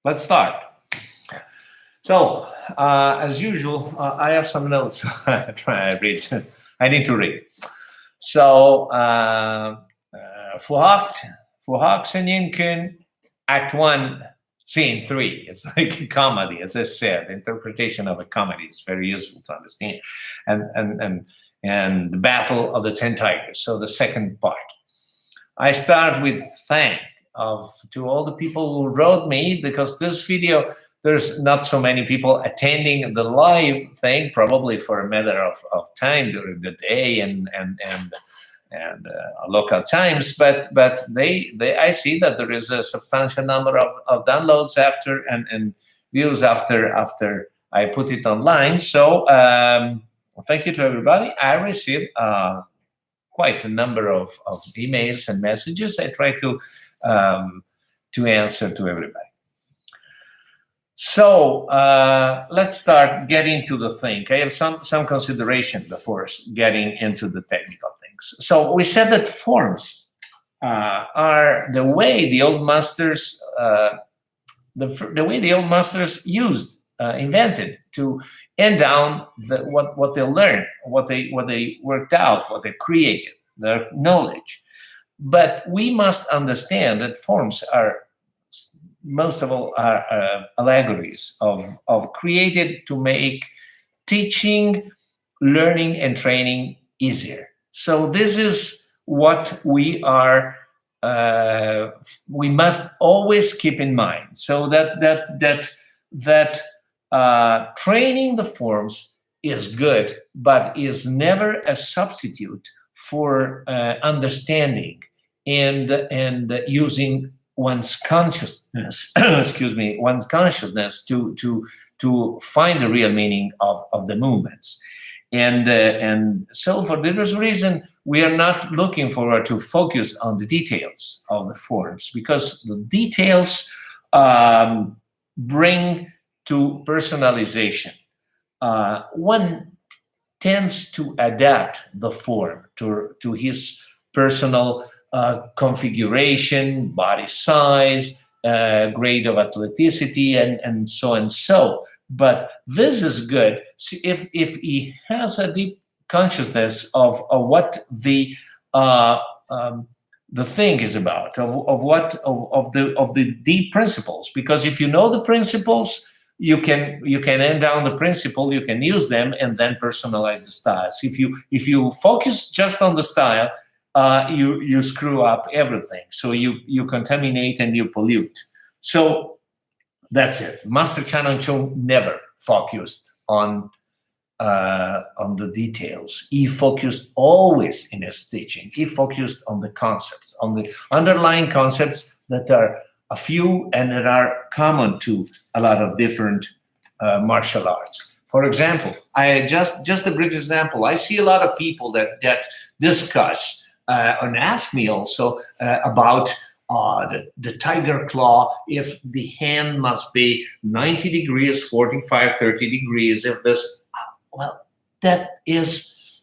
let's start. So, as usual, I have some notes. Try read. I need to read. So, for Hok Seung Ying Kuen, Act One, Scene Three. It's like a comedy, as I said. The interpretation of a comedy is very useful to understand, and the Battle of the Ten Tigers. So, the second part. I start with thank of to all the people who wrote me, because this video, there's not so many people attending the live thing, probably for a matter of time during the day and local times, but they I see that there is a substantial number of downloads after and views after I put it online. So thank you to everybody. I received quite a number of emails and messages. I try to answer to everybody. So let's start getting to the thing. I have some consideration before getting into the technical things. So we said that forms are the way the old masters used, invented to end down what they learned, what they worked out, what they created, their knowledge. But we must understand that forms are most of all are allegories of created to make teaching, learning, and training easier. So this is what we are. We must always keep in mind. So that training the forms is good, but is never a substitute for understanding and using one's consciousness, one's consciousness to find the real meaning of the movements. And so for this reason, we are not looking forward to focus on the details of the forms, because the details bring to personalization. One tends to adapt the form to his personal configuration, body size, grade of athleticity, and so and so. But this is good if he has a deep consciousness of what the thing is about, of the deep principles. Because if you know the principles, you can end down the principle, you can use them, and then personalize the styles. If you focus just on the style, you screw up everything. So you contaminate and you pollute. So that's it. Master Chan Hon Chung never focused on the details. He focused always in his teaching. He focused on the concepts, on the underlying concepts that are a few and that are common to a lot of different martial arts. For example, I just a brief example. I see a lot of people that discuss and ask me also about the tiger claw, if the hand must be 90 degrees, 45, 30 degrees, if this, well, that is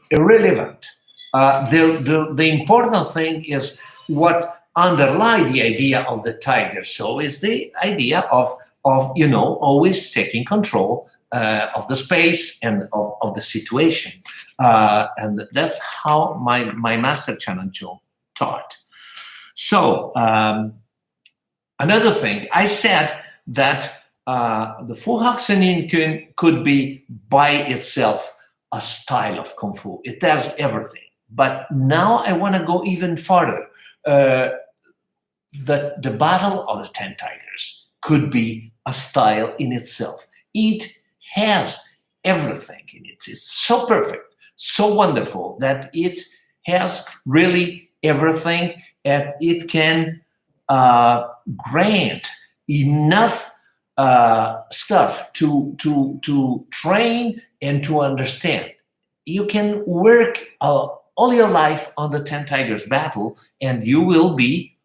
irrelevant. The important thing is what underlie the idea of the tiger. So is the idea of always taking control of the space and of the situation. And that's how my master Chan Hon Chung taught. So another thing, I said that the Hok Seung Ying Kuen could be by itself a style of Kung Fu. It does everything. But now I want to go even farther. The Battle of the Ten Tigers could be a style in itself. It has everything in it. It's so perfect, so wonderful that it has really everything, and it can grant enough stuff to train and to understand. You can work all your life on the Ten Tigers battle, and you will be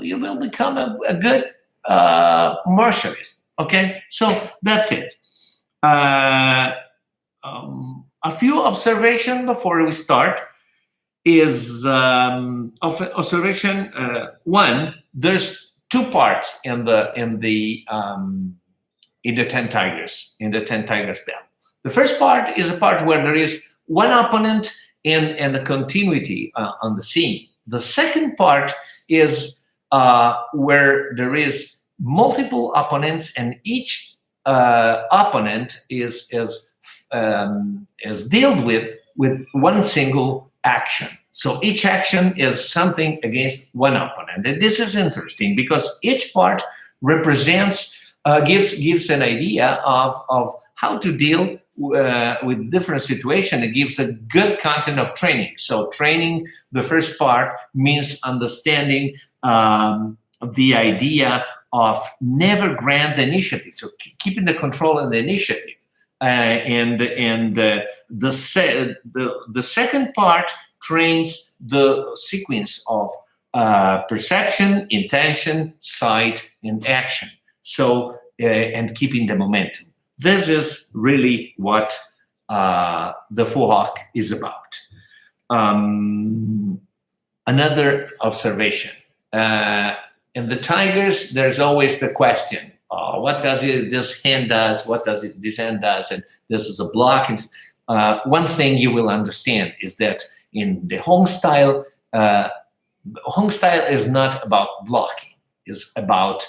you will become a good martialist. Okay, so that's it. A few observations before we start is observation one. There's two parts in the 10 tigers, in the 10 tigers bell. The first part is a part where there is one opponent and the continuity on the scene. The second part is where there is multiple opponents, and each opponent is dealt with one single action. So each action is something against one opponent. And this is interesting because each part represents, gives an idea of how to deal with different situations. It gives a good content of training. So training, the first part, means understanding the idea of never grant the initiative. So keeping the control and the initiative. The second part trains the sequence of perception, intention, sight, and action. So, and keeping the momentum. This is really what the Faux Hok is about. Another observation. In the tigers, there's always the question, what does this hand does, what does this hand does, and this is a block. And one thing you will understand is that in the Hung style is not about blocking. It's about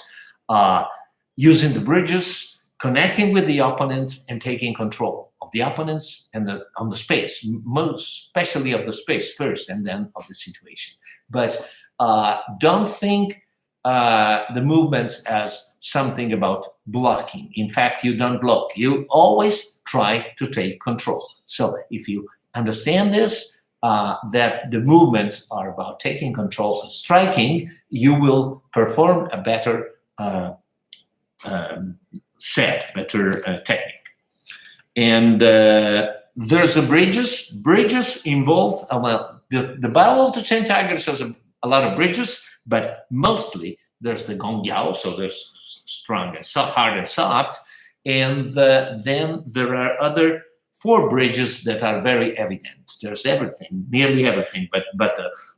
using the bridges, connecting with the opponents, and taking control of the opponents and on the space, most especially of the space first, and then of the situation. But don't think the movements as something about blocking. In fact, you don't block. You always try to take control. So if you understand this, that the movements are about taking control and striking, you will perform a better better technique. And there's the bridges. Bridges involve, the Battle of the 10 Tigers has a lot of bridges, but mostly there's the gong yao, so there's strong and hard and soft. And then there are other 4 bridges that are very evident. There's everything, nearly everything, but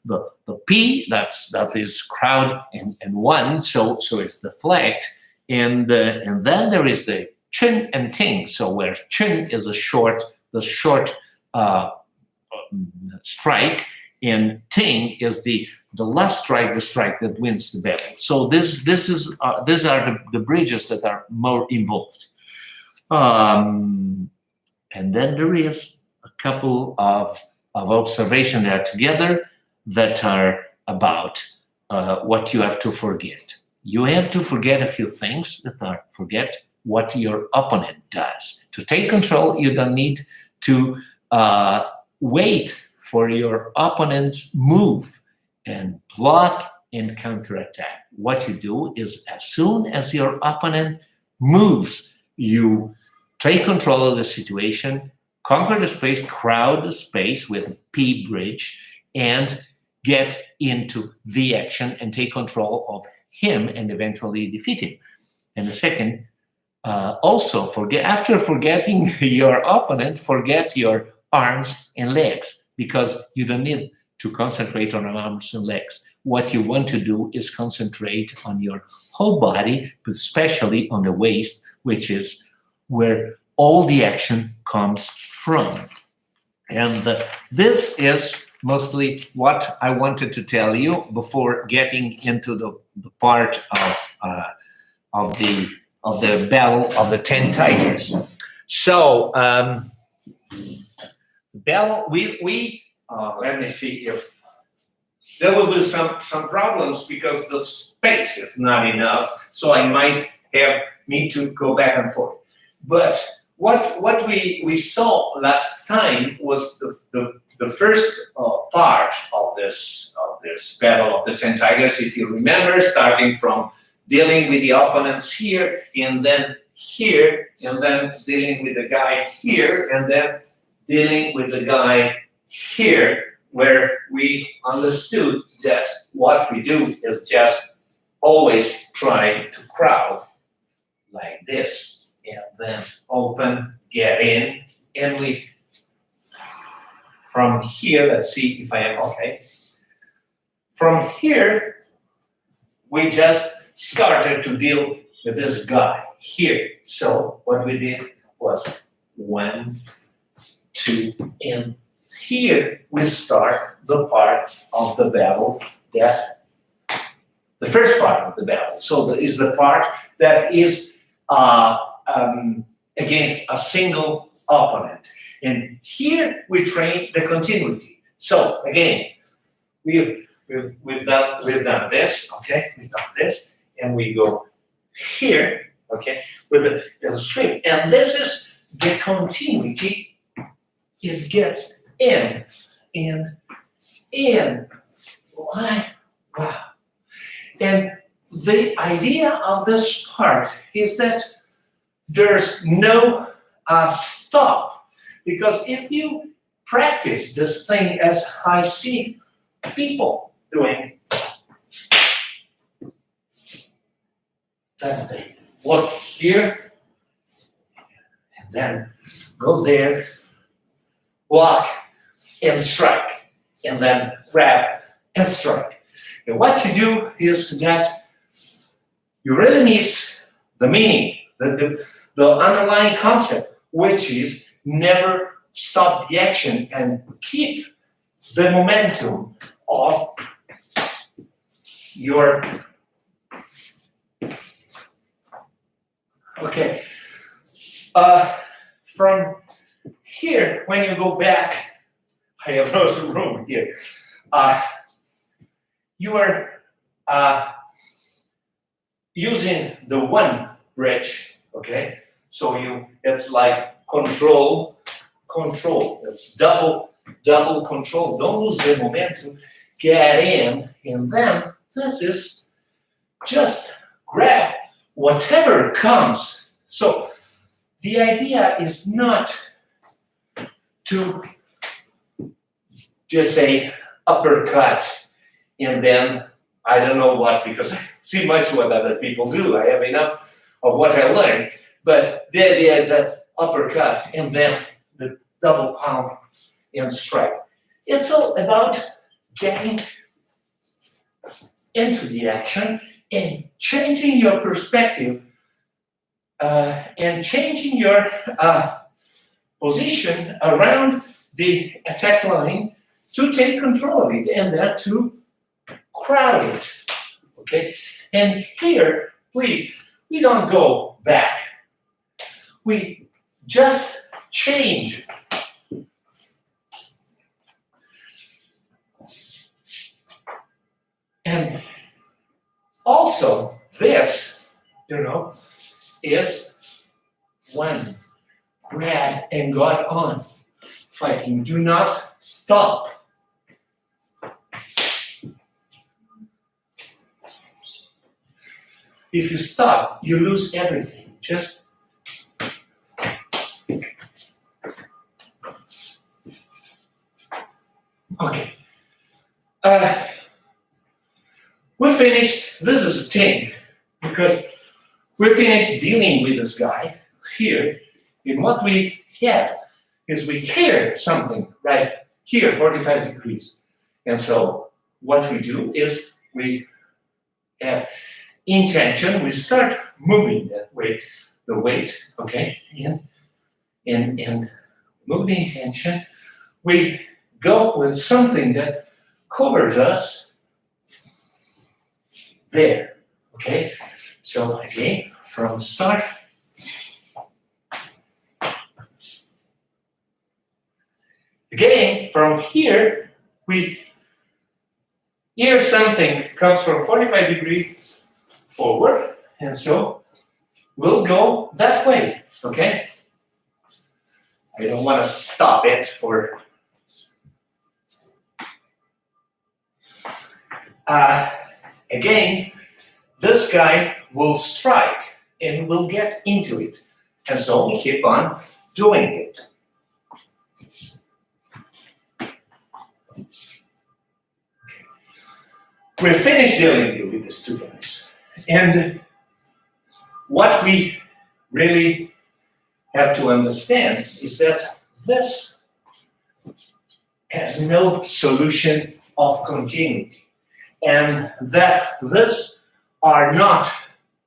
the P, that is crowd and one, so it's deflect. And then there is the chun and ting. So where chun is the short strike, and ting is the last strike, the strike that wins the battle. So these are the bridges that are more involved. And then there is a couple of observations that are together that are about what you have to forget. You have to forget a few things that are forget what your opponent does. To take control, you don't need to wait for your opponent's move and block and counterattack. What you do is as soon as your opponent moves, you take control of the situation, conquer the space, crowd the space with a P bridge, and get into the action and take control of him and eventually defeat him. And the second, also forget, after forgetting your opponent, forget your arms and legs, because you don't need to concentrate on arms and legs. What you want to do is concentrate on your whole body, but especially on the waist, which is where all the action comes from. And this is mostly what I wanted to tell you before getting into the part of the Battle of the 10 Tigers. So battle, we let me see if there will be some problems because the space is not enough. So I might need to go back and forth. But what we saw last time was the first part of this Battle of the 10 Tigers. If you remember, starting from dealing with the opponents here, and then here, and then dealing with the guy here, and then dealing with the guy here, where we understood that what we do is just always try to crowd like this, and then open, get in, and we from here, let's see if I am okay. From here, we just started to deal with this guy here. So what we did was 1, 2, and here we start the part of the battle that, the first part of the battle. So that is the part that is against a single opponent. And here we train the continuity. So again, we've done this, okay? We've done this, and we go here, okay, with the sweep. And this is the continuity. It gets in. Wow. And the idea of this part is that there's no stop. Because if you practice this thing as I see people doing, then they look here, and then go there, block, and strike, and then grab and strike. And what you do is that you really miss the meaning, the underlying concept, which is never stop the action and keep the momentum of your. Okay. From here, when you go back, I have no room here. You are using the one bridge, okay? So it's like control. It's double control. Don't lose the momentum. Get in, and then this is just grab whatever comes. So the idea is not to just say uppercut and then I don't know what, because I see much what other people do. I have enough of what I learned. But the idea is that uppercut and then the double pound and strike. It's all about getting into the action and changing your perspective and changing your position around the attack line to take control of it and then to crowd it. Okay? And here, please, we don't go back. We just change. And also, this, is when grab and got on fighting. Do not stop. If you stop, you lose everything. Just okay. We're finished. This is a thing because we're finished dealing with this guy here. And what we have is we hear something right here, 45 degrees. And so what we do is we have intention. We start moving that way, the weight, okay, and move the intention. We go with something that covers us there, okay. So again, from start. Again, from here, we hear something comes from 45 degrees forward, and so we'll go that way, okay? I don't want to stop it for... again, this guy will strike and we'll get into it. And so we keep on doing it. We're finished dealing with these two guys. And what we really have to understand is that this has no solution of continuity. And that this are not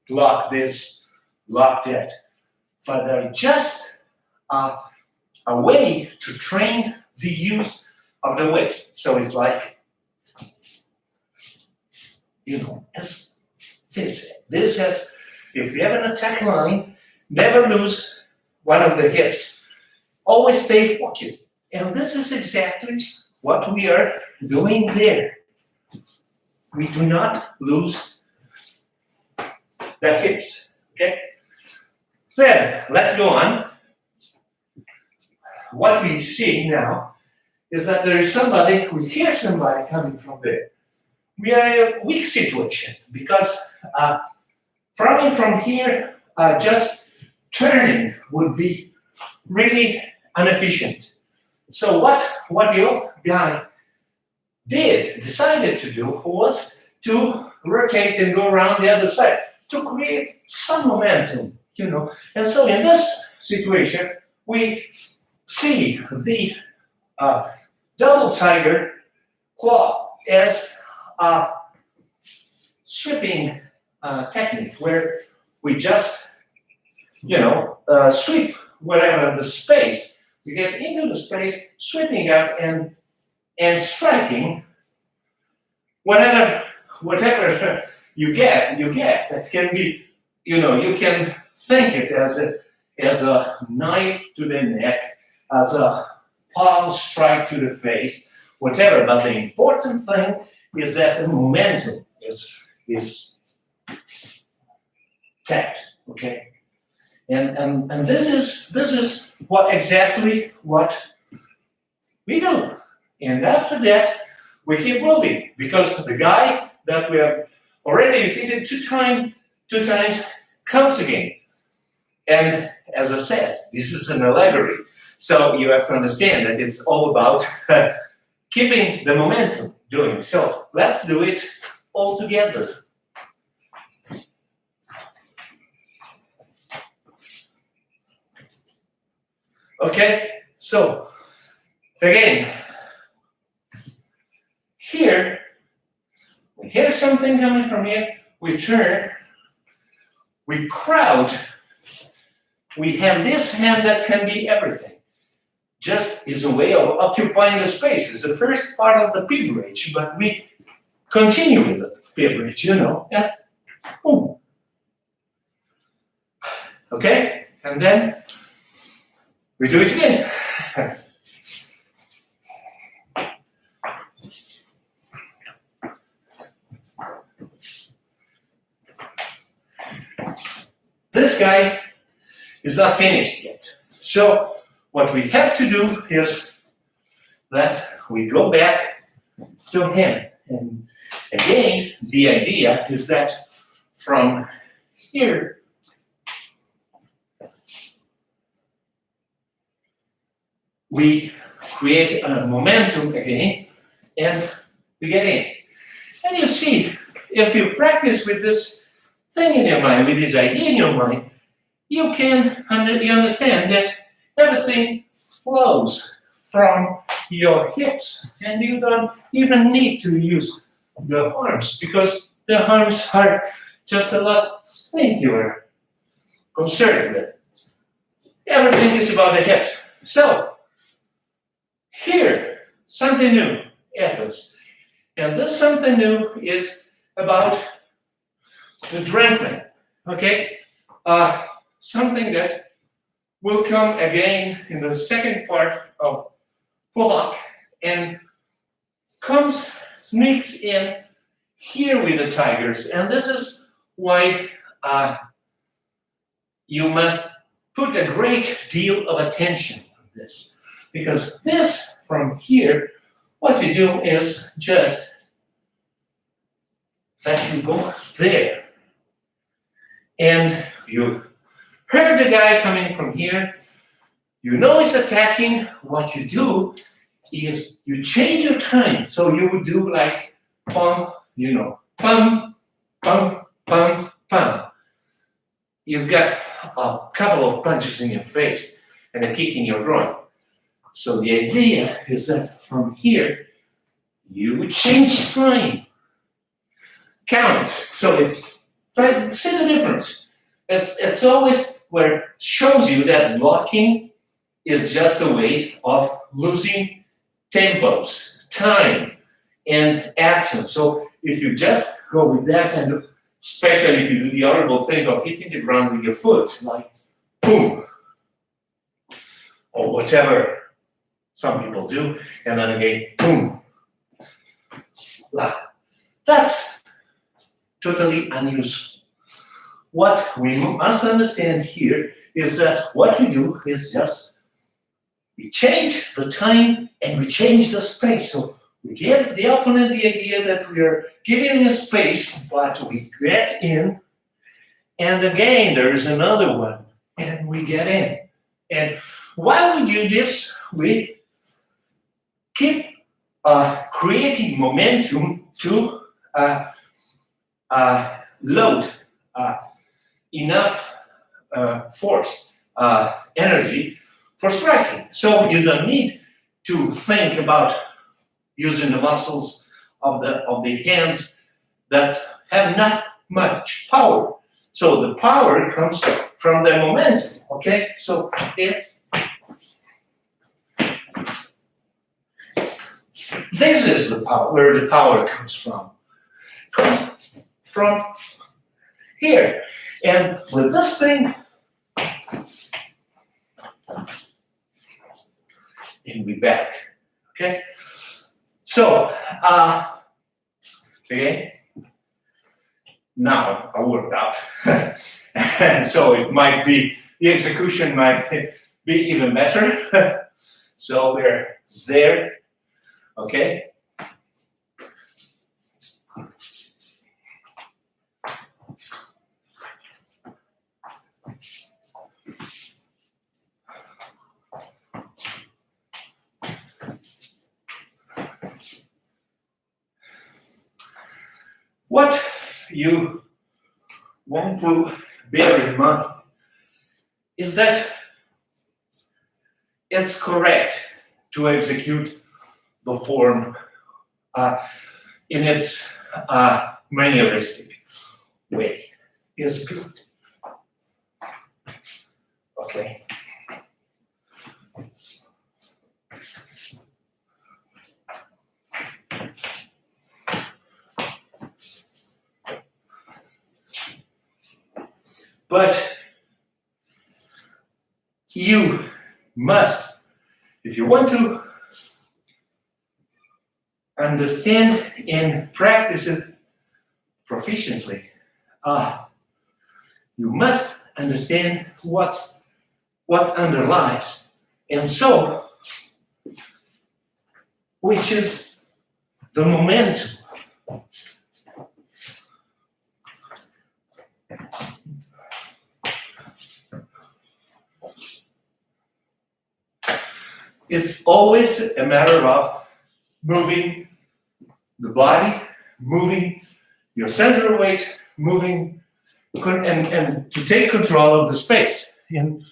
block this, block that, but they're just a way to train the use of the waist. So it's like, it's this. This has, if you have an attack line, never lose one of the hips. Always stay focused. And this is exactly what we are doing there. We do not lose the hips, okay? Then, let's go on. What we see now is that there is somebody, we hear somebody coming from there. We are in a weak situation because from here, just turning would be really inefficient. So what the old guy decided to do was to rotate and go around the other side to create some momentum, And so in this situation, we see the double tiger claw as a sweeping technique where we just, sweep whatever the space. We get into the space, sweeping up and striking whatever you get. That can be, you can think it as a knife to the neck, as a palm strike to the face, whatever. But the important thing is that the momentum is kept, okay? And this is exactly what we do. And after that, we keep moving because the guy that we have already defeated two times comes again. And as I said, this is an allegory. So you have to understand that it's all about keeping the momentum doing. So let's do it all together. Okay, so again, here, we hear something coming from here, we turn, we crowd, we have this hand that can be everything. Just is a way of occupying the space. It's the first part of the P bridge, but we continue with the P bridge, And, boom. Okay, and then we do it again. This guy is not finished yet. So what we have to do is that we go back to him. And again, the idea is that from here, we create a momentum again, and we get in. And you see, if you practice with this thing in your mind, with this idea in your mind, you understand that everything flows from your hips, and you don't even need to use the arms, because the arms are just a lot thing you are concerned with. Everything is about the hips. So, here, something new happens. And this something new is about the Drankman, okay? Something that will come again in the second part of Hok and sneaks in here with the tigers. And this is why you must put a great deal of attention on this. Because this, from here, what you do is just that you go there. And you heard the guy coming from here, you know he's attacking. What you do is you change your time. So you would do like pum, pum, pum, pum, pum. You've got a couple of punches in your face and a kick in your groin. So the idea is that from here, you change time, count. So it's, try to see the difference. It's always where it shows you that blocking is just a way of losing tempos, time, and action. So if you just go with that, and especially if you do the horrible thing of hitting the ground with your foot, like boom, or whatever some people do, and then again, boom. That's totally unuseful. What we must understand here is that what we do is just we change the time and we change the space. So we give the opponent the idea that we are giving a space, but we get in, and again there is another one, and we get in. And while we do this, we keep creating momentum to load enough force, energy for striking. So you don't need to think about using the muscles of the hands that have not much power. So the power comes from the momentum. Okay, so it's this is the power, where the power comes from. From here. And with this thing, and we back. Okay? So, okay, now I worked out. And so it might be, the execution might be even better. So we're there. Okay? What you want to bear in mind is that it's correct to execute the form in its manneristic way. Is good. Okay. But you must, if you want to understand and practice it proficiently, you must understand what underlies. And so, which is the momentum. It's always a matter of moving the body, moving your center of weight, moving and to take control of the space. And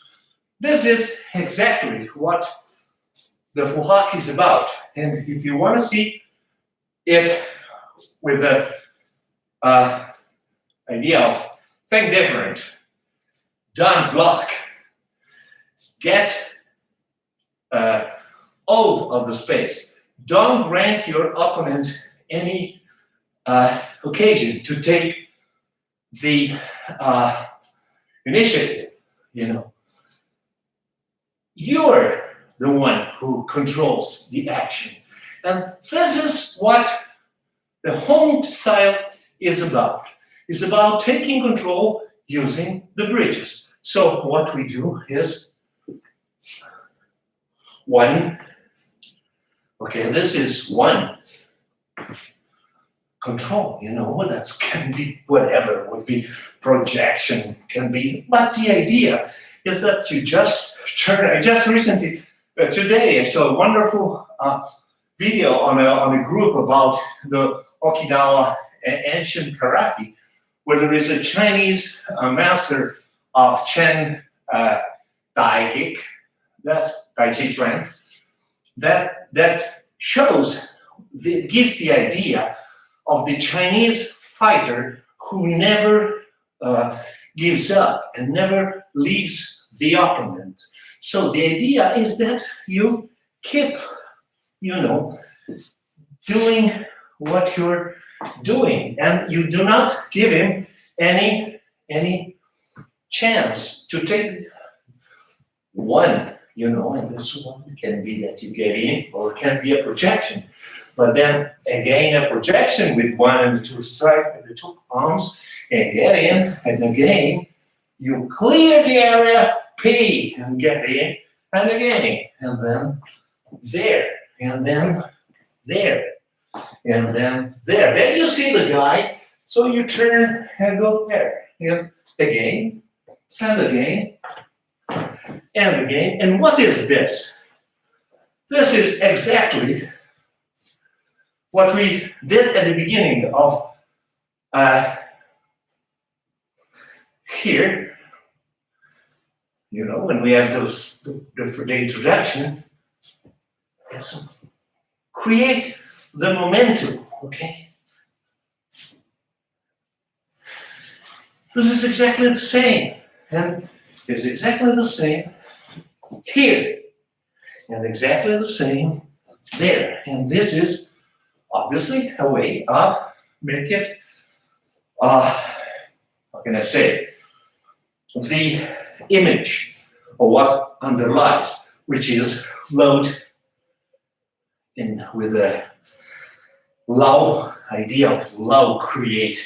this is exactly what the full Hok is about. And if you want to see it with the idea of think different, don't block, get all of the space. Don't grant your opponent any occasion to take the initiative. You know, you're the one who controls the action, and this is what the Hung style is about. It's about taking control using the bridges. So what we do is one. Okay, this is one. Control, you know, that can be whatever, would be projection, can be, but the idea is that you just turn. I just recently, today, I saw a wonderful video on a group about the Okinawa ancient karate, where there is a Chinese master of Chen Dai Chi Chuan, that shows, gives the idea of the Chinese fighter who never gives up and never leaves the opponent. So the idea is that you keep, doing what you're doing, and you do not give him any chance to take one, and this one can be that you get in, or it can be a projection. But then again, a projection with one and two strike with the two palms, and get in, and again, you clear the area, P, and get in, and again, and then there, and then there, and then there. Then you see the guy, so you turn and go there, and again, and again, and again. And what is this? This is exactly what we did at the beginning of here. When we have the introduction, yes, create the momentum, okay? This is exactly the same, and it's exactly the same here, and exactly the same there. And this is obviously a way of make it, how can I say, the image of what underlies, which is load in with a low idea of low create,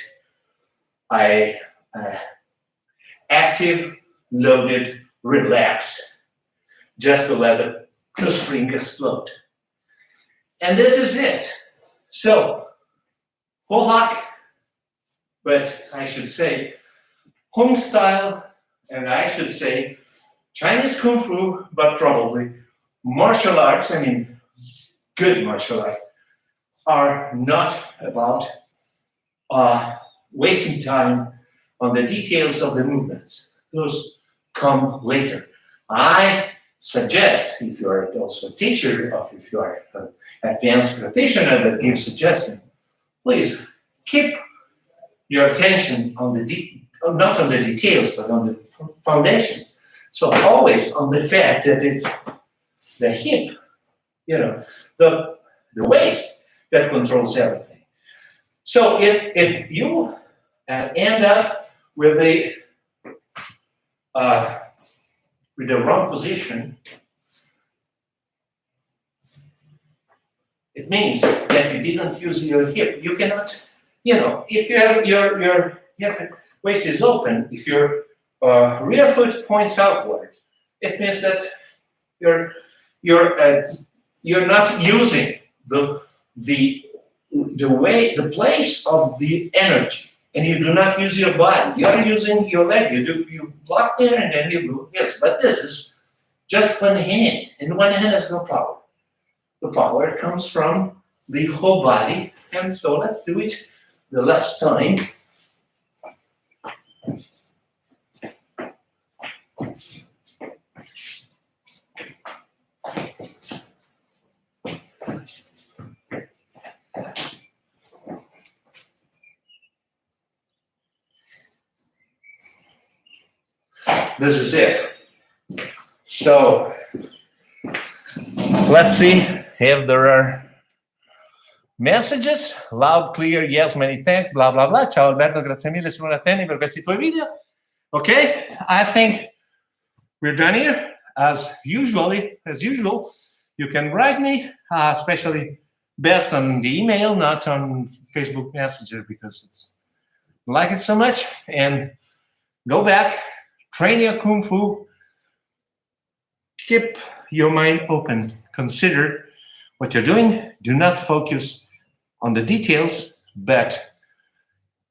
active, loaded, relax, just to let the spring explode. And this is it. So, Hok, but I should say Hung style, and I should say Chinese Kung Fu, but probably martial arts, good martial arts, are not about wasting time on the details of the movements. Those come later. I suggest, if you are also a teacher, or if you are an advanced practitioner that gives suggestions, please keep your attention on not on the details, but on the foundations. So always on the fact that it's the hip, the waist that controls everything. So if you end up with the wrong position, it means that you didn't use your hip. You cannot, if you have your waist is open, if your rear foot points outward, it means that you're not using the place of the energy, and you do not use your body. You are using your leg. You block there and then you move. Yes, but this is just one hand, and one hand has no power. The power comes from the whole body, and so let's do it the last time. This is it. So let's see if there are messages. Loud, clear, yes, many thanks, blah, blah, blah. Ciao Alberto, grazie mille Simone Atteni per questi tuoi video. Okay, I think we're done here. As usual, you can write me, especially best on the email, not on Facebook Messenger, because it's like it so much. And go back, train your Kung Fu, keep your mind open, consider what you're doing. Do not focus on the details, but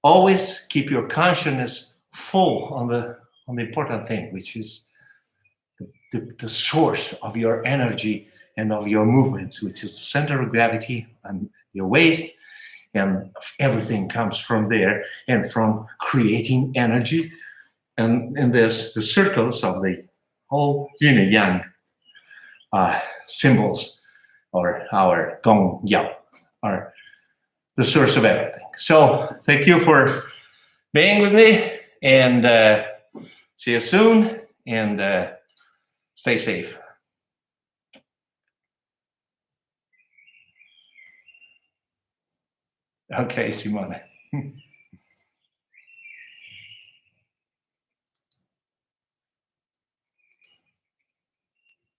always keep your consciousness full on the important thing, which is the source of your energy and of your movements, which is the center of gravity and your waist, and everything comes from there and from creating energy. And there's the circles of the whole yin and yang symbols or our Gong Yao, are the source of everything. So thank you for being with me, and see you soon, and stay safe. Okay, Simone.